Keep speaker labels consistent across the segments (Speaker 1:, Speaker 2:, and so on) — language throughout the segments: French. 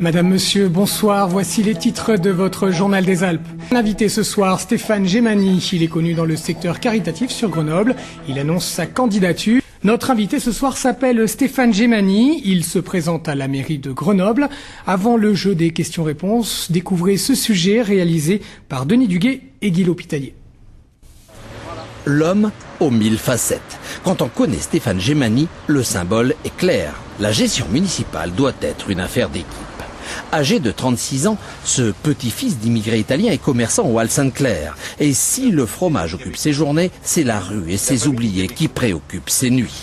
Speaker 1: Madame, Monsieur, bonsoir. Voici les titres de votre Journal des Alpes. Invité ce soir, Stéphane Gemani. Il est connu dans le secteur caritatif sur Grenoble. Il annonce sa candidature. Notre invité ce soir s'appelle Stéphane Gemani. Il se présente à la mairie de Grenoble. Avant le jeu des questions-réponses, découvrez ce sujet réalisé par Denis Duguet et Guy L'Hôpitalier.
Speaker 2: L'homme aux 1000 facettes. Quand on connaît Stéphane Gemani, le symbole est clair. La gestion municipale doit être une affaire d'équipe. Âgé de 36 ans, ce petit-fils d'immigrés italiens est commerçant au Hall Sainte-Claire. Et si le fromage occupe ses journées, c'est la rue et ses oubliés qui préoccupent ses nuits.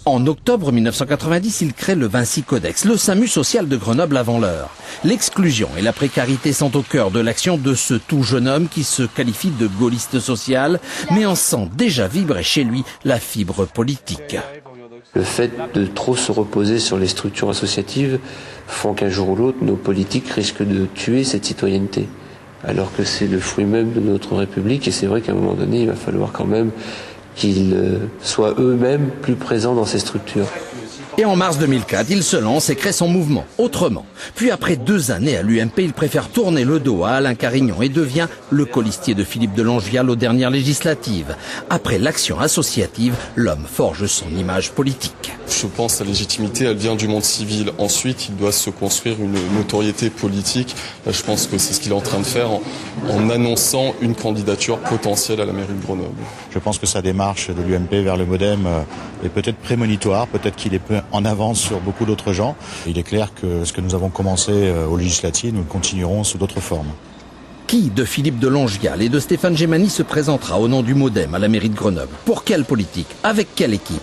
Speaker 2: En octobre 1990, il crée le Vinci Codex, le SAMU social de Grenoble avant l'heure. L'exclusion et la précarité sont au cœur de l'action de ce tout jeune homme qui se qualifie de gaulliste social, mais en sent déjà vibrer chez lui la fibre politique.
Speaker 3: Le fait de trop se reposer sur les structures associatives font qu'un jour ou l'autre, nos politiques risquent de tuer cette citoyenneté. Alors que c'est le fruit même de notre République, et c'est vrai qu'à un moment donné, il va falloir quand même qu'ils soient eux-mêmes plus présents dans ces structures.
Speaker 2: Et en mars 2004, il se lance et crée son mouvement autrement. Puis après 2 années à l'UMP, il préfère tourner le dos à Alain Carignon et devient le colistier de Philippe de Longevial aux dernières législatives. Après l'action associative, l'homme forge son image politique.
Speaker 4: Je pense que la légitimité, elle vient du monde civil. Ensuite, il doit se construire une notoriété politique. Là, je pense que c'est ce qu'il est en train de faire en annonçant une candidature potentielle à la mairie de Grenoble.
Speaker 5: Je pense que sa démarche de l'UMP vers le MoDem est peut-être prémonitoire, peut-être qu'il est peu en avance sur beaucoup d'autres gens. Il est clair que ce que nous avons commencé aux législatives, nous le continuerons sous d'autres formes.
Speaker 2: Qui de Philippe de Longevial et de Stéphane Gemani se présentera au nom du MoDem à la mairie de Grenoble? Pour quelle politique? Avec quelle équipe?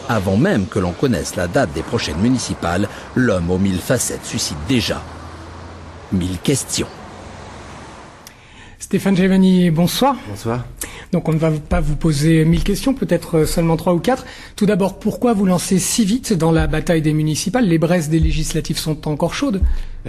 Speaker 2: Avant même que l'on connaisse la date des prochaines municipales, l'homme aux 1000 facettes suscite déjà 1000 questions.
Speaker 1: Stéphane Gemani, bonsoir.
Speaker 3: Bonsoir.
Speaker 1: Donc on ne va pas vous poser 1000 questions, peut-être seulement 3 ou 4. Tout d'abord, pourquoi vous lancez si vite dans la bataille des municipales? Les braises des législatives sont encore chaudes.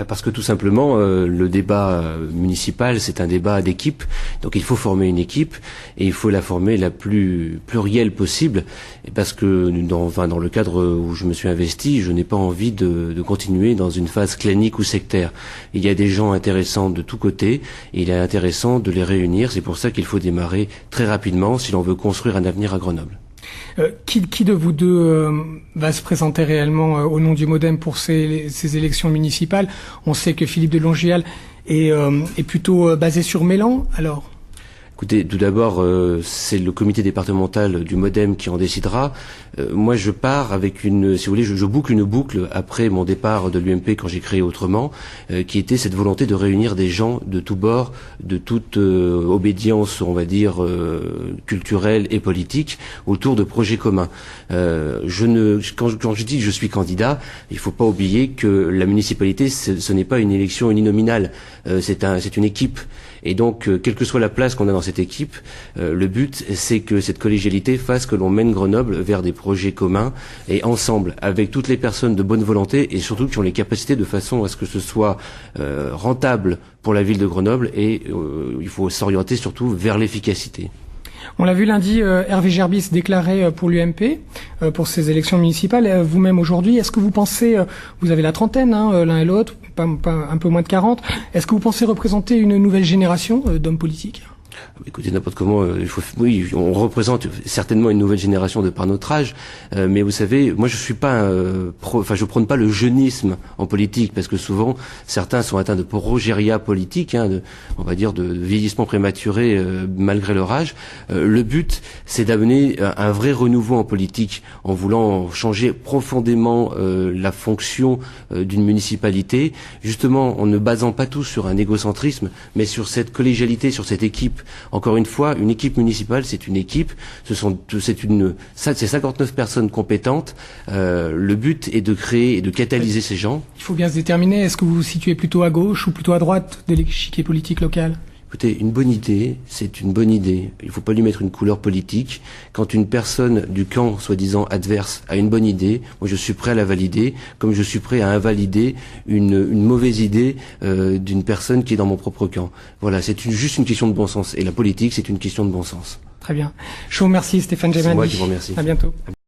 Speaker 6: Parce que tout simplement, le débat municipal, c'est un débat d'équipe. Donc il faut former une équipe et il faut la former la plus plurielle possible. Et parce que dans le cadre où je me suis investi, je n'ai pas envie de continuer dans une phase clanique ou sectaire. Il y a des gens intéressants de tous côtés et il est intéressant de les réunir. C'est pour ça qu'il faut démarrer très rapidement si l'on veut construire un avenir à Grenoble.
Speaker 1: Qui de vous deux va se présenter réellement au nom du MoDem pour ces élections municipales? On sait que Philippe de Longevial est plutôt basé sur Mélan, alors.
Speaker 6: Écoutez, tout d'abord, c'est le comité départemental du MoDem qui en décidera. Moi, je pars avec si vous voulez, je boucle une boucle après mon départ de l'UMP quand j'ai créé Autrement, qui était cette volonté de réunir des gens de tous bords, de toute obédience, on va dire, culturelle et politique, autour de projets communs. Quand je dis que je suis candidat, il faut pas oublier que la municipalité, ce n'est pas une élection uninominale, c'est une équipe. Et donc, quelle que soit la place qu'on a dans cette équipe, le but, c'est que cette collégialité fasse que l'on mène Grenoble vers des projets communs et ensemble, avec toutes les personnes de bonne volonté et surtout qui ont les capacités de façon à ce que ce soit rentable pour la ville de Grenoble et il faut s'orienter surtout vers l'efficacité.
Speaker 1: On l'a vu lundi, Hervé Gerbis déclaré pour l'UMP, pour ces élections municipales. Vous-même aujourd'hui, est-ce que vous pensez, vous avez la trentaine, l'un et l'autre, un peu moins de 40, est-ce que vous pensez représenter une nouvelle génération d'hommes politiques?
Speaker 6: Écoutez, n'importe comment, oui, on représente certainement une nouvelle génération de par notre âge, mais vous savez, moi je suis pas je prône pas le jeunisme en politique, parce que souvent certains sont atteints de progéria politique, on va dire de vieillissement prématuré malgré leur âge. Le but, c'est d'amener un vrai renouveau en politique, en voulant changer profondément la fonction d'une municipalité, justement en ne basant pas tout sur un égocentrisme, mais sur cette collégialité, sur cette équipe. Encore une fois, une équipe municipale, c'est une équipe, c'est 59 personnes compétentes. Le but est de créer et de catalyser ces gens.
Speaker 1: Il faut bien se déterminer, est-ce que vous vous situez plutôt à gauche ou plutôt à droite de l'échiquier politique local?
Speaker 6: Écoutez, une bonne idée, c'est une bonne idée. Il ne faut pas lui mettre une couleur politique. Quand une personne du camp, soi-disant adverse, a une bonne idée, moi je suis prêt à la valider, comme je suis prêt à invalider une mauvaise idée d'une personne qui est dans mon propre camp. Voilà, c'est juste une question de bon sens. Et la politique, c'est une question de bon sens.
Speaker 1: Très bien. Je vous remercie Stéphane Gemani.
Speaker 6: C'est moi qui vous remercie.
Speaker 1: À bientôt.